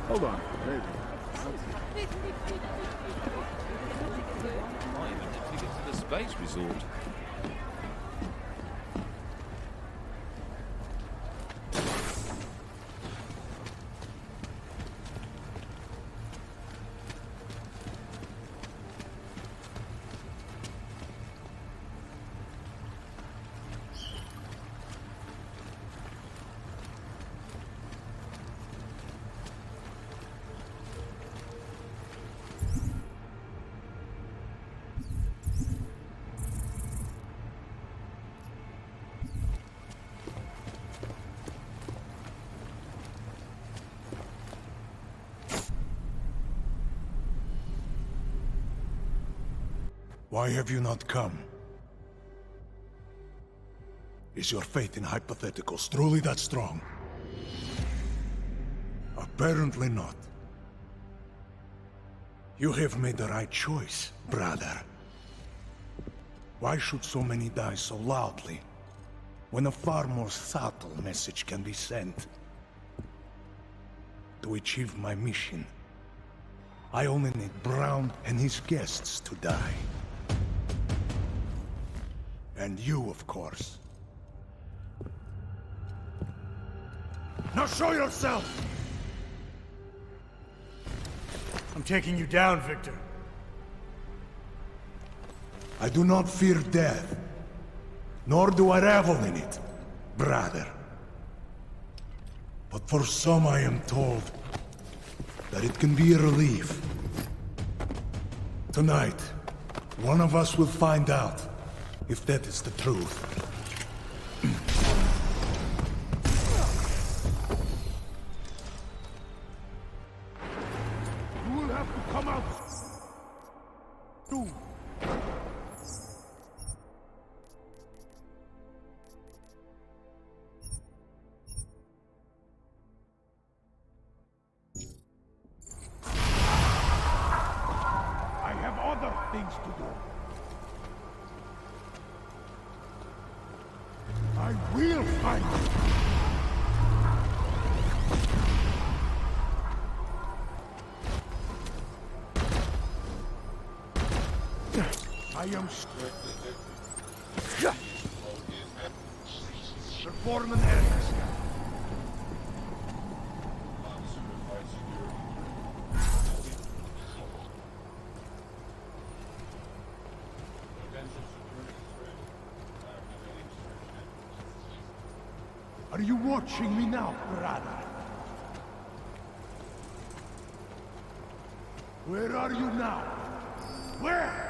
Hold on, maybe. Might even get tickets to the space resort. Why have you not come? Is your faith in hypotheticals truly that strong? Apparently not. You have made the right choice, brother. Why should so many die so loudly, when a far more subtle message can be sent? To achieve my mission, I only need Brown and his guests to die. And you, of course. Now show yourself! I'm taking you down, Victor. I do not fear death, nor do I revel in it, brother. But for some I am told that it can be a relief. Tonight, one of us will find out if that is the truth. You will have to come out soon. I have other things to do. I will find you. I am perform an errand. Are you watching me now, brother? Where are you now? Where?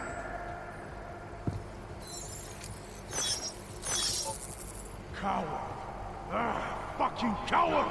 Coward. Ah, fucking coward!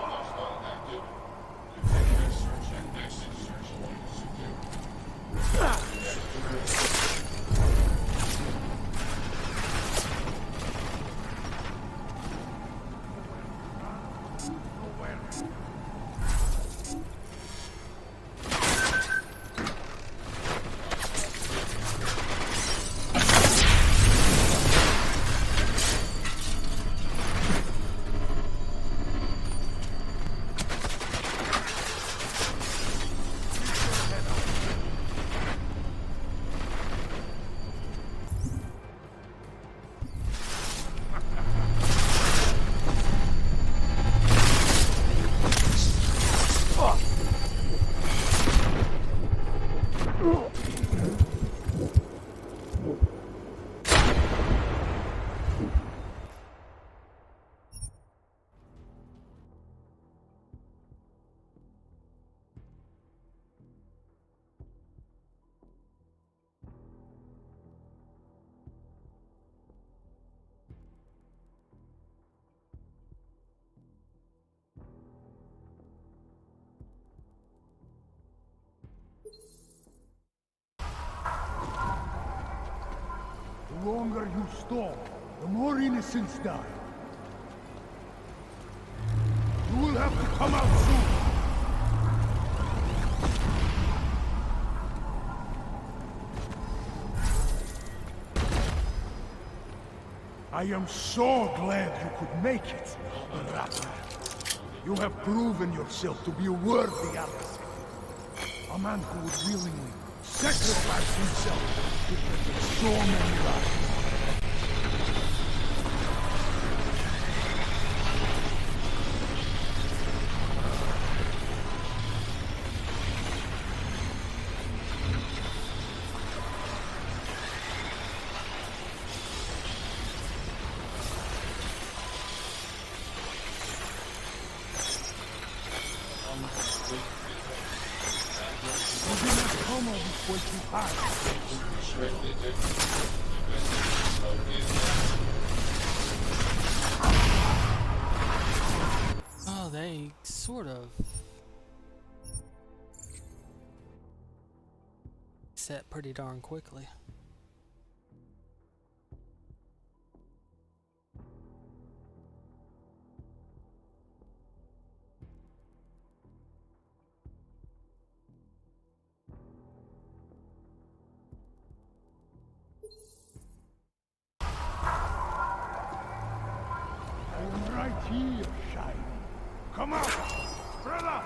The longer you stall, the more innocents die. You will have to come out soon. I am so glad you could make it, brother. You have proven yourself to be a worthy ally. A man who would willingly sacrifice himself to protect so many lives. Oh, they sort of set pretty darn quickly. I'm right here, Shiny. Come out, brother!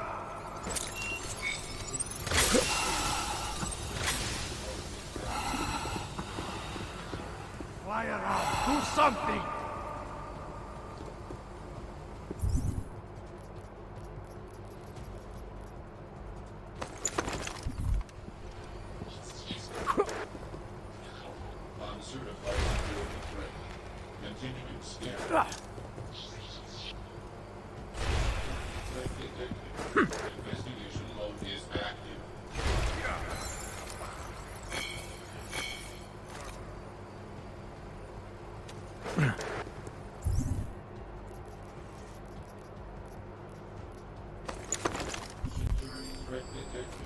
Fly around, do something! Investigation mode is active. Threat detected.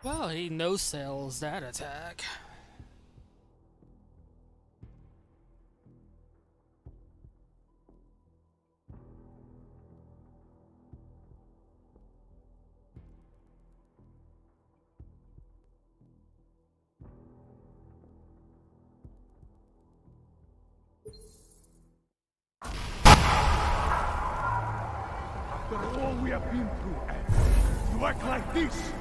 Well, he no-sells that attack. After all we have been through, you act like this!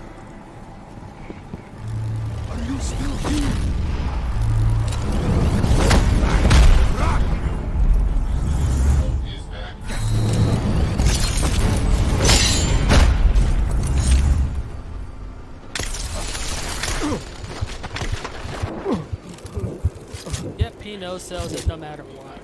Are you still here? Rock! Mode is active. Yep, he no-sells it no matter what.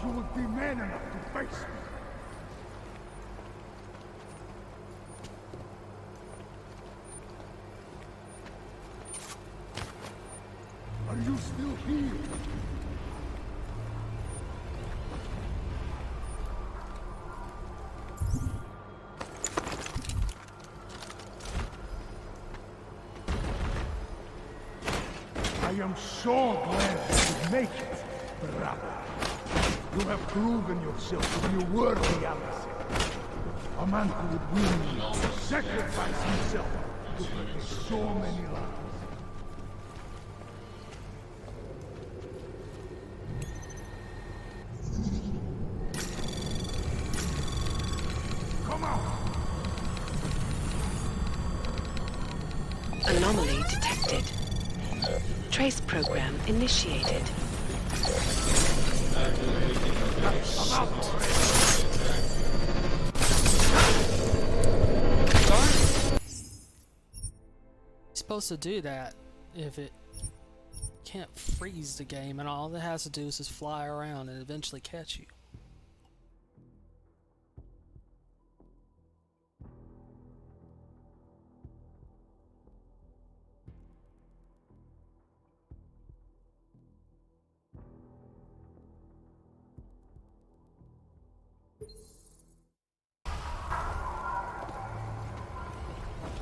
you would be man enough to face me. Are you still here? I am so glad you could make it, brother. You have proven yourself to be a worthy ally. A man who would willingly sacrifice himself to protect so many lives. Come out! Anomaly detected. Trace program initiated. Supposed to do that if it can't freeze the game, and all it has to do is just fly around and eventually catch you.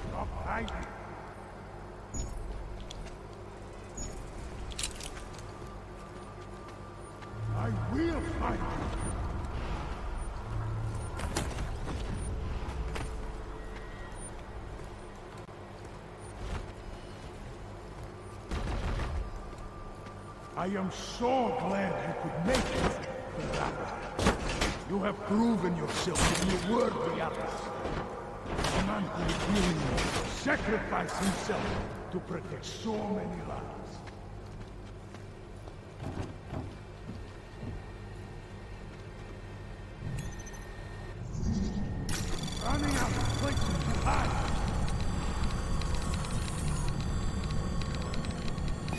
Stop hiding! I will find you! I am so glad you could make it, brother. You have proven yourself to be a worthy ally. A man who is willing to sacrifice himself to protect so many lives. Running out of places to hide.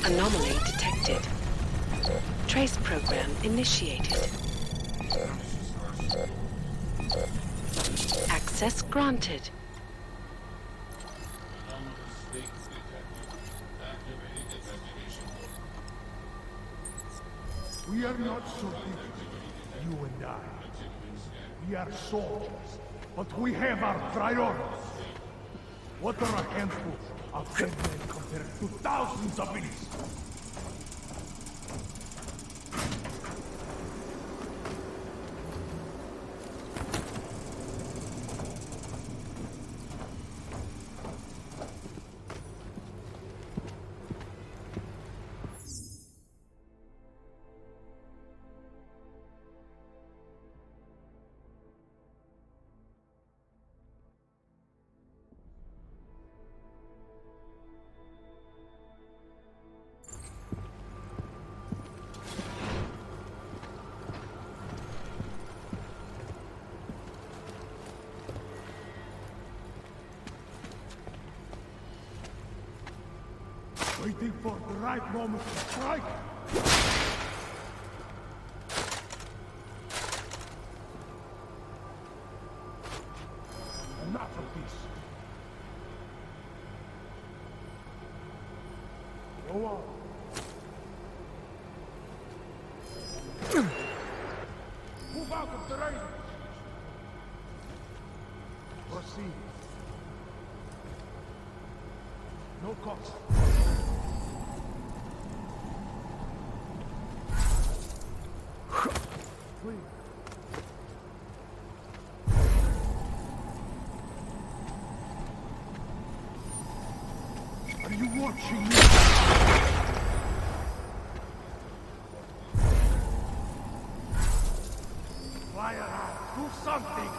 Anomaly detected. Trace program initiated. Access granted. Anomalous leaks detected. Activating investigation mode. We are not so different, you and I. We are soldiers, but we have our priorities. What are a handful of dead men compared to thousands of innocent? Waiting for the right moment to strike. Enough of this. Go on. Move out of the rain. Proceed. No cost. Please. Are you watching me? Fly around. Do something.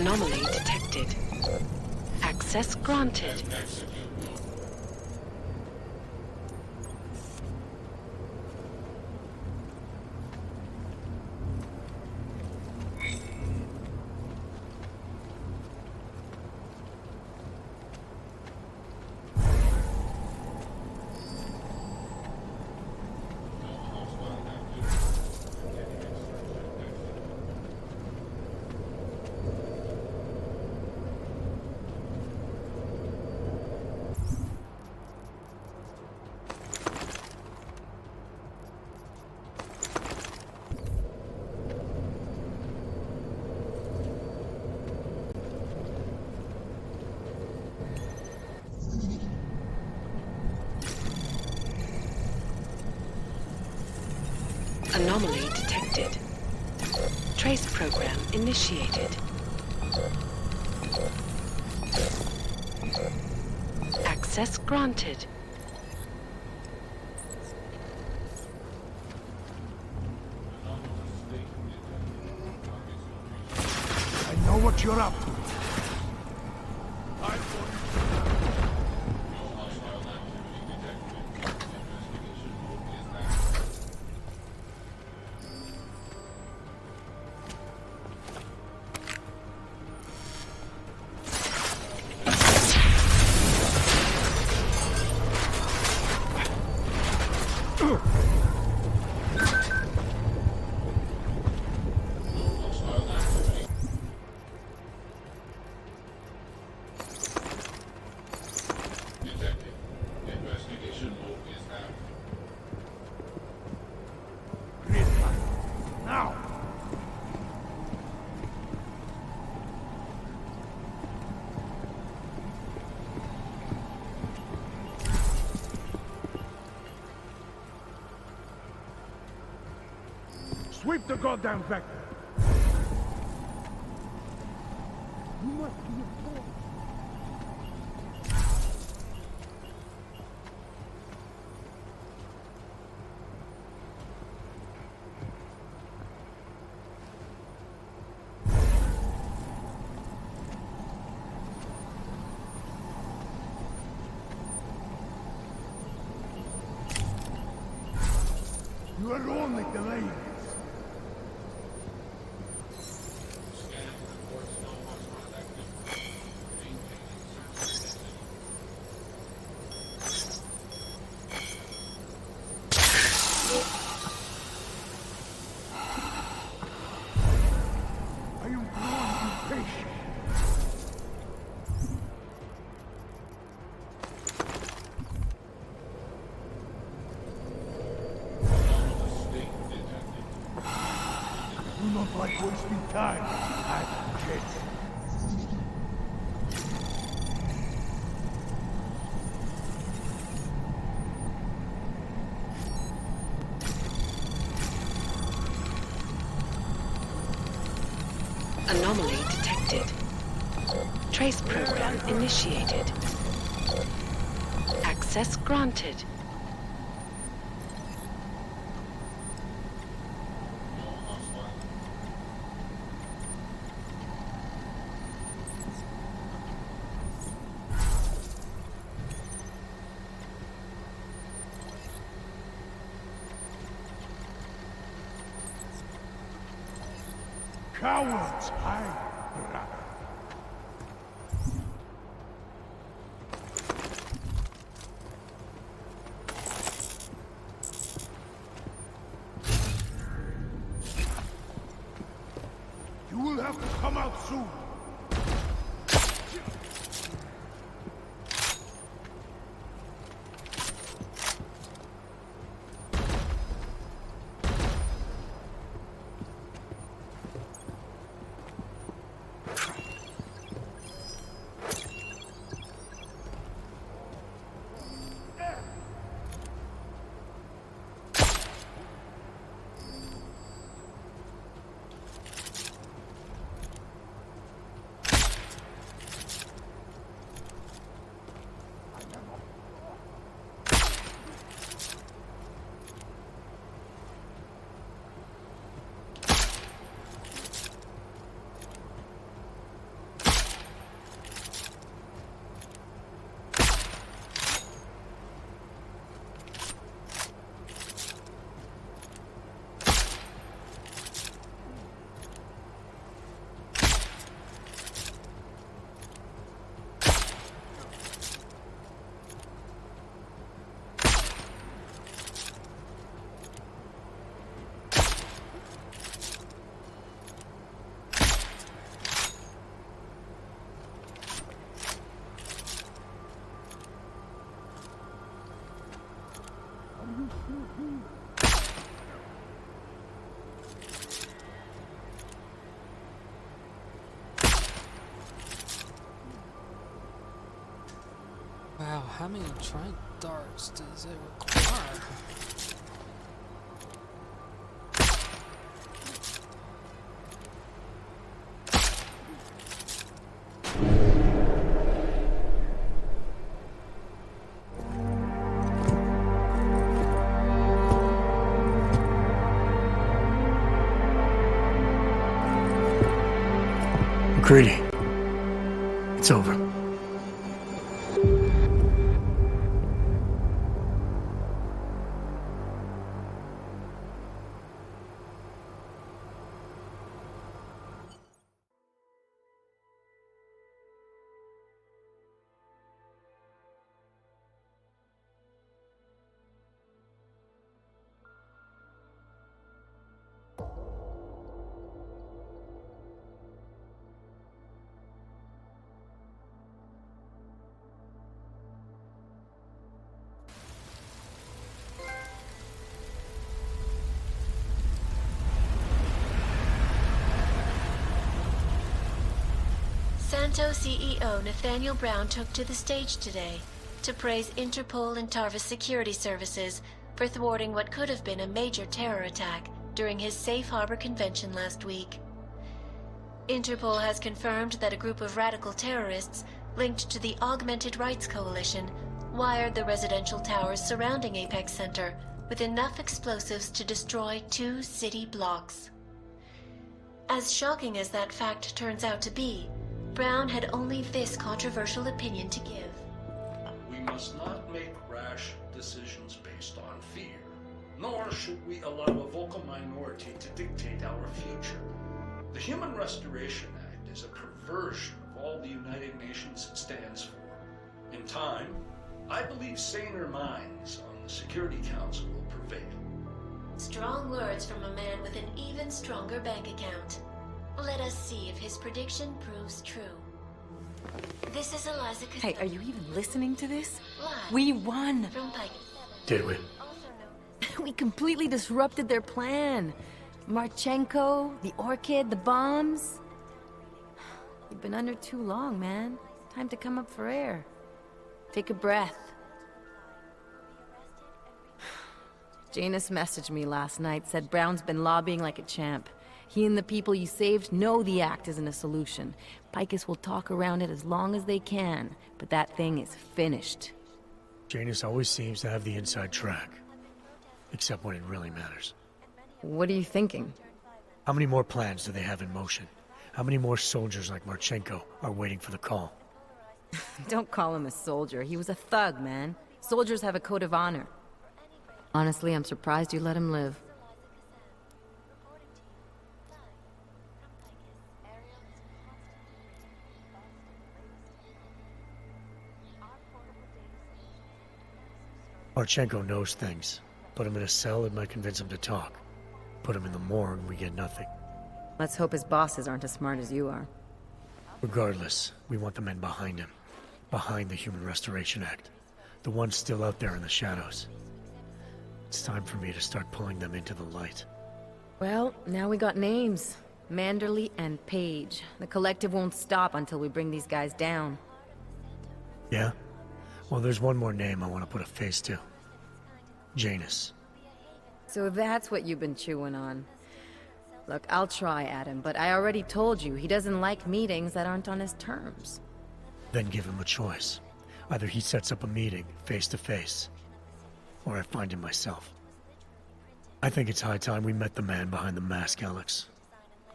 Anomaly detected. Access granted. Anomaly detected. Trace program initiated. Access granted. I know what you're up to. Now! Sweep the goddamn vector! You must be a fool. You are only delaying this. I am growing impatient. I do not like wasting time. I reject. Anomaly detected. Trace program initiated. Access granted. Cowards, I brother. You will have to come out soon. How many trank darts does it require? McCready. It's over. Santo CEO Nathaniel Brown took to the stage today to praise Interpol and Tarvis security services for thwarting what could have been a major terror attack during his Safe Harbor convention last week. Interpol has confirmed that a group of radical terrorists linked to the Augmented Rights Coalition wired the residential towers surrounding Apex Center with enough explosives to destroy 2 city blocks. As shocking as that fact turns out to be, Brown had only this controversial opinion to give. We must not make rash decisions based on fear, nor should we allow a vocal minority to dictate our future. The Human Restoration Act is a perversion of all the United Nations stands for. In time, I believe saner minds on the Security Council will prevail. Strong words from a man with an even stronger bank account. Let us see if his prediction proves true. This is Eliza Costello. Hey, are you even listening to this? Live We won! from Pike. Did we? We completely disrupted their plan. Marchenko, the Orchid, the bombs. You've been under too long, man. Time to come up for air. Take a breath. Janus messaged me last night, said Brown's been lobbying like a champ. He and the people you saved know the act isn't a solution. Picus will talk around it as long as they can, but that thing is finished. Janus always seems to have the inside track. Except when it really matters. What are you thinking? How many more plans do they have in motion? How many more soldiers like Marchenko are waiting for the call? Don't call him a soldier. He was a thug, man. Soldiers have a code of honor. Honestly, I'm surprised you let him live. Marchenko knows things. Put him in a cell, it might convince him to talk. Put him in the morgue, we get nothing. Let's hope his bosses aren't as smart as you are. Regardless, we want the men behind him. Behind the Human Restoration Act. The ones still out there in the shadows. It's time for me to start pulling them into the light. Well, now we got names. Manderley and Page. The collective won't stop until we bring these guys down. Yeah? Well, there's one more name I want to put a face to. Janus. So that's what you've been chewing on. Look, I'll try, Adam, but I already told you he doesn't like meetings that aren't on his terms. Then give him a choice. Either he sets up a meeting, face to face, or I find him myself. I think it's high time we met the man behind the mask, Alex.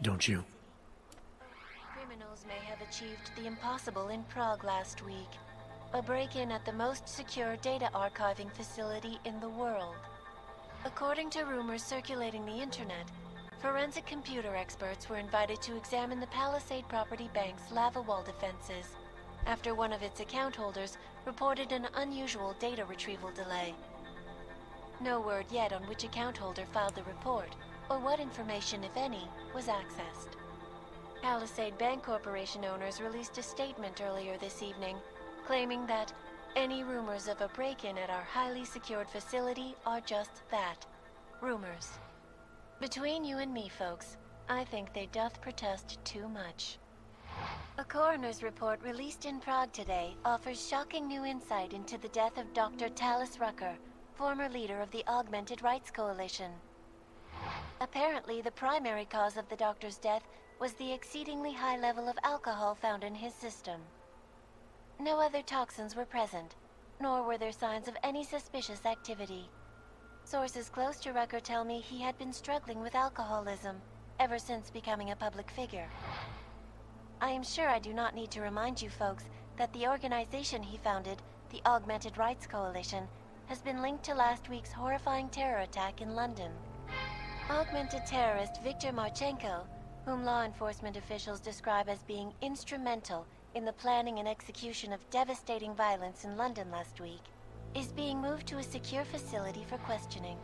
Don't you? Criminals may have achieved the impossible in Prague last week. A break-in at the most secure data archiving facility in the world. According to rumors circulating the internet, forensic computer experts were invited to examine the Palisade Property Bank's lava wall defenses after one of its account holders reported an unusual data retrieval delay. No word yet on which account holder filed the report, or what information, if any, was accessed. Palisade Bank Corporation owners released a statement earlier this evening claiming that any rumors of a break-in at our highly secured facility are just that, rumors. Between you and me, folks, I think they doth protest too much. A coroner's report released in Prague today offers shocking new insight into the death of Dr. Talis Rucker, former leader of the Augmented Rights Coalition. Apparently, the primary cause of the doctor's death was the exceedingly high level of alcohol found in his system. No other toxins were present, nor were there signs of any suspicious activity. Sources close to Rucker tell me he had been struggling with alcoholism ever since becoming a public figure. I am sure I do not need to remind you folks that the organization he founded, the Augmented Rights Coalition, has been linked to last week's horrifying terror attack in London. Augmented terrorist Viktor Marchenko, whom law enforcement officials describe as being instrumental in the planning and execution of devastating violence in London last week, is being moved to a secure facility for questioning.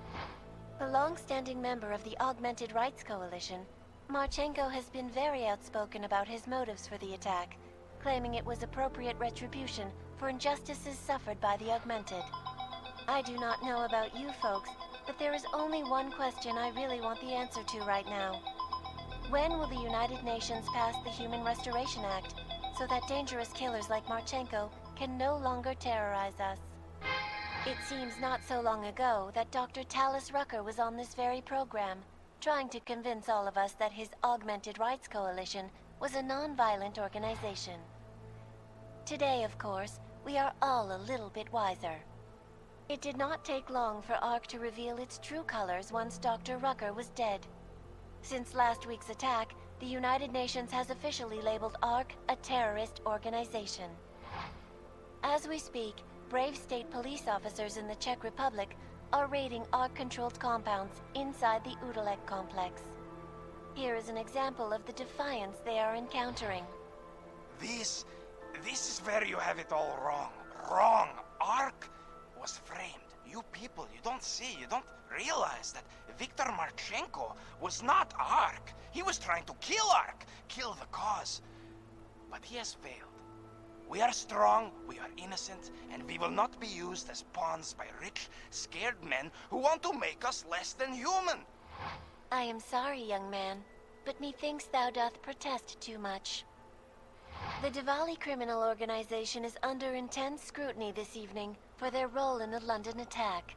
A long-standing member of the Augmented Rights Coalition, Marchenko has been very outspoken about his motives for the attack, claiming it was appropriate retribution for injustices suffered by the Augmented. I do not know about you folks, but there is only one question I really want the answer to right now. When will the United Nations pass the Human Restoration Act so that dangerous killers like Marchenko can no longer terrorize us? It seems not so long ago that Dr. Talis Rucker was on this very program, trying to convince all of us that his Augmented Rights Coalition was a non-violent organization. Today, of course, we are all a little bit wiser. It did not take long for ARC to reveal its true colors once Dr. Rucker was dead. Since last week's attack, the United Nations has officially labeled ARC a terrorist organization. As we speak, brave state police officers in the Czech Republic are raiding ARC-controlled compounds inside the Udalek complex. Here is an example of the defiance they are encountering. This is where you have it all wrong. Wrong. Ark was framed. You people, you don't see, you don't realize that Viktor Marchenko was not Ark. He was trying to kill Ark, kill the cause. But he has failed. We are strong, we are innocent, and we will not be used as pawns by rich, scared men who want to make us less than human. I am sorry, young man, but methinks thou doth protest too much. The Diwali criminal organization is under intense scrutiny this evening for their role in the London attack.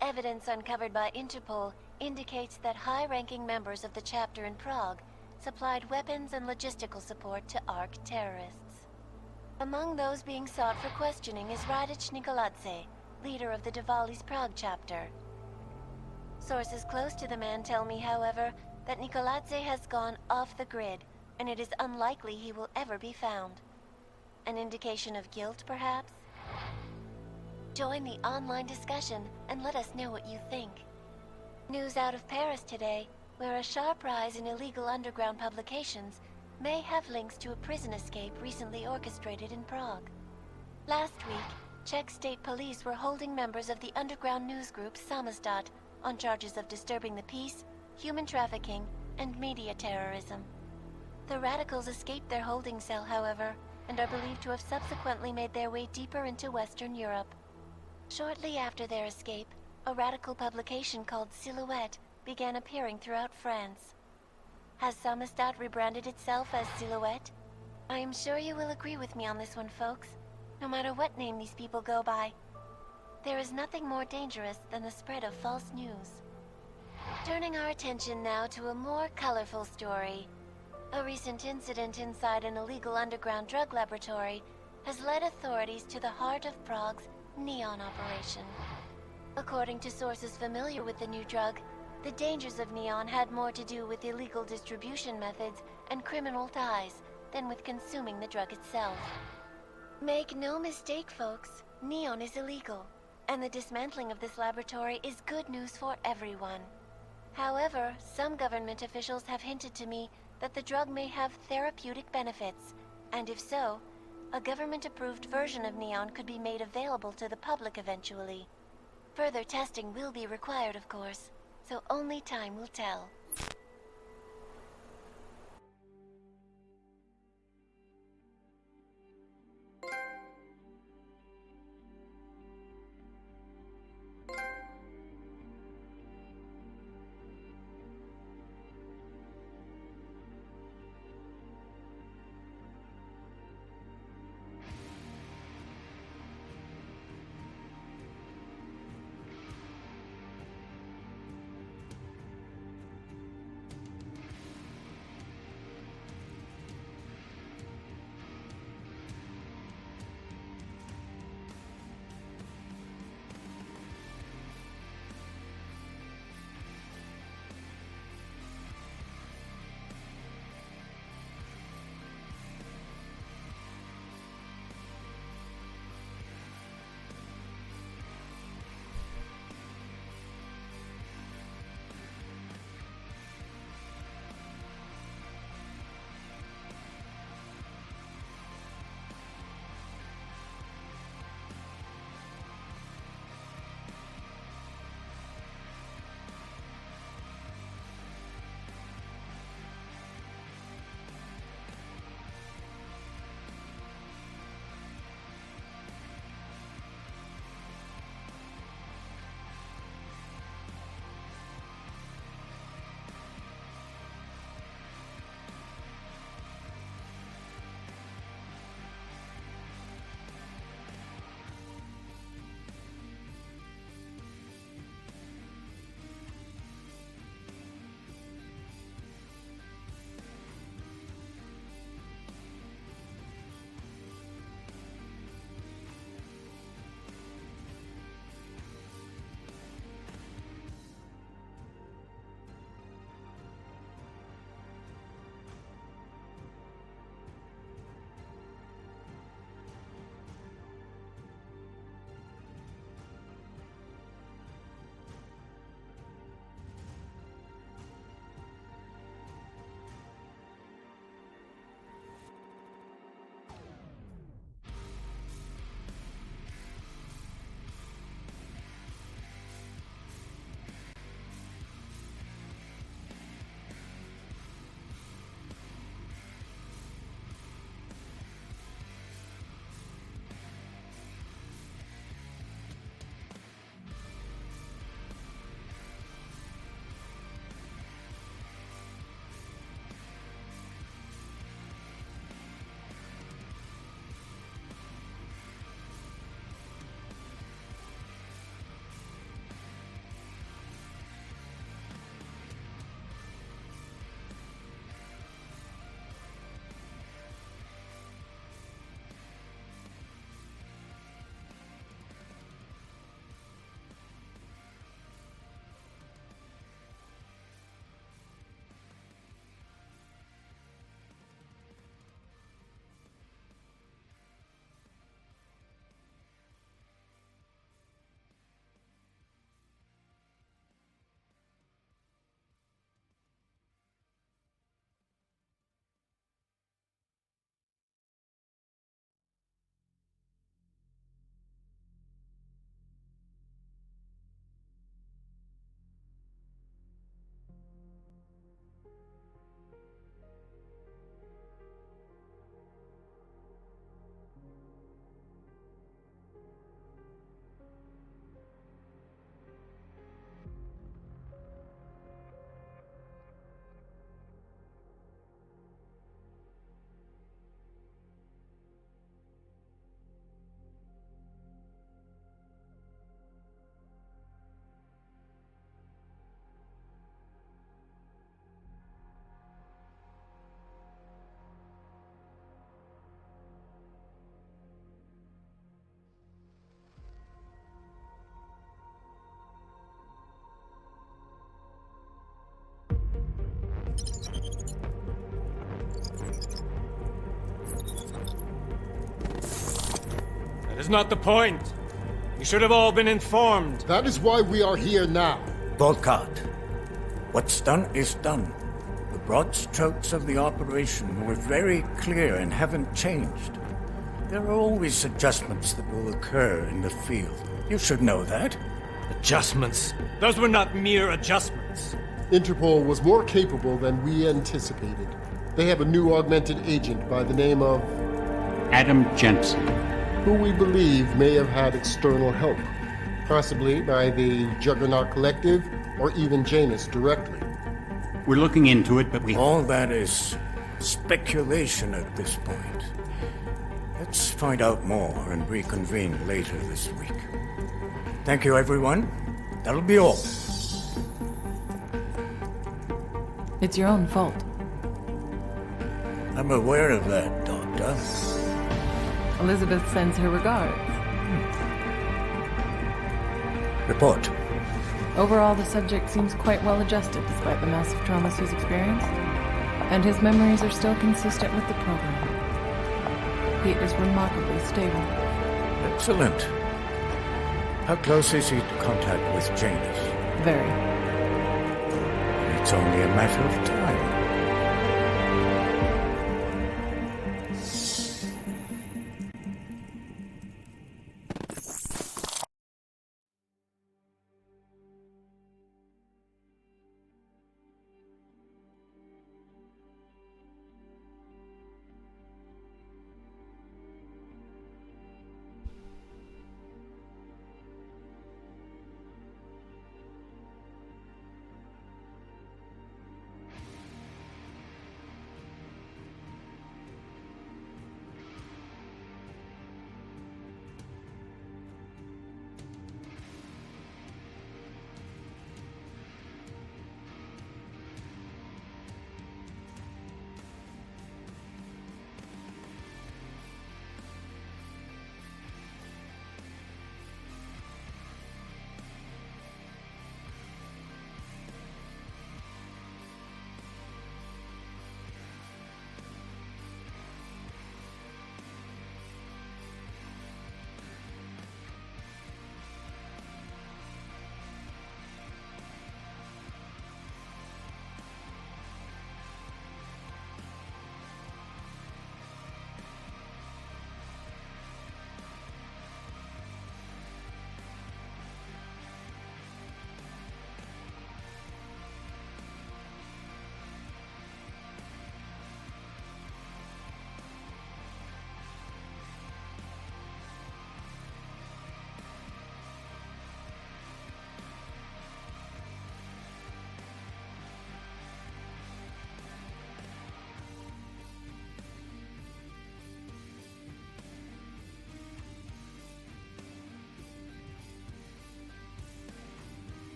Evidence uncovered by Interpol indicates that high-ranking members of the chapter in Prague supplied weapons and logistical support to ARC terrorists. Among those being sought for questioning is Radic Nikoladze, leader of the Diwali's Prague chapter. Sources close to the man tell me, however, that Nikoladze has gone off the grid, and it is unlikely he will ever be found. An indication of guilt, perhaps? Join the online discussion and let us know what you think. News out of Paris today, where a sharp rise in illegal underground publications may have links to a prison escape recently orchestrated in Prague. Last week, Czech state police were holding members of the underground news group Samizdat on charges of disturbing the peace, human trafficking, and media terrorism. The radicals escaped their holding cell, however, and are believed to have subsequently made their way deeper into Western Europe. Shortly after their escape, a radical publication called Silhouette began appearing throughout France. Has Samizdat rebranded itself as Silhouette? I am sure you will agree with me on this one, folks, no matter what name these people go by. There is nothing more dangerous than the spread of false news. Turning our attention now to a more colorful story. A recent incident inside an illegal underground drug laboratory has led authorities to the heart of Prague's Neon operation. According to sources familiar with the new drug, the dangers of Neon had more to do with illegal distribution methods and criminal ties than with consuming the drug itself. Make no mistake, folks, Neon is illegal, and the dismantling of this laboratory is good news for everyone. However, some government officials have hinted to me that the drug may have therapeutic benefits, and if so, a government-approved version of Neon could be made available to the public eventually. Further testing will be required, of course, so only time will tell. That is not the point. You should have all been informed. That is why we are here now. Volkart, what's done is done. The broad strokes of the operation were very clear and haven't changed. There are always adjustments that will occur in the field. You should know that. Adjustments? Those were not mere adjustments. Interpol was more capable than we anticipated. They have a new augmented agent by the name of Adam Jensen, who we believe may have had external help, possibly by the Juggernaut Collective or even Janus directly. We're looking into it, but we... All that is speculation at this point. Let's find out more and reconvene later this week. Thank you, everyone. That'll be all. It's your own fault. I'm aware of that, Doctor. Elizabeth sends her regards. Report. Overall, the subject seems quite well adjusted despite the massive traumas he's experienced, and his memories are still consistent with the program. He is remarkably stable. Excellent. How close is he to contact with Janus? Very. It's only a matter of time.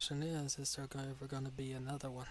Question is there ever going to be another one?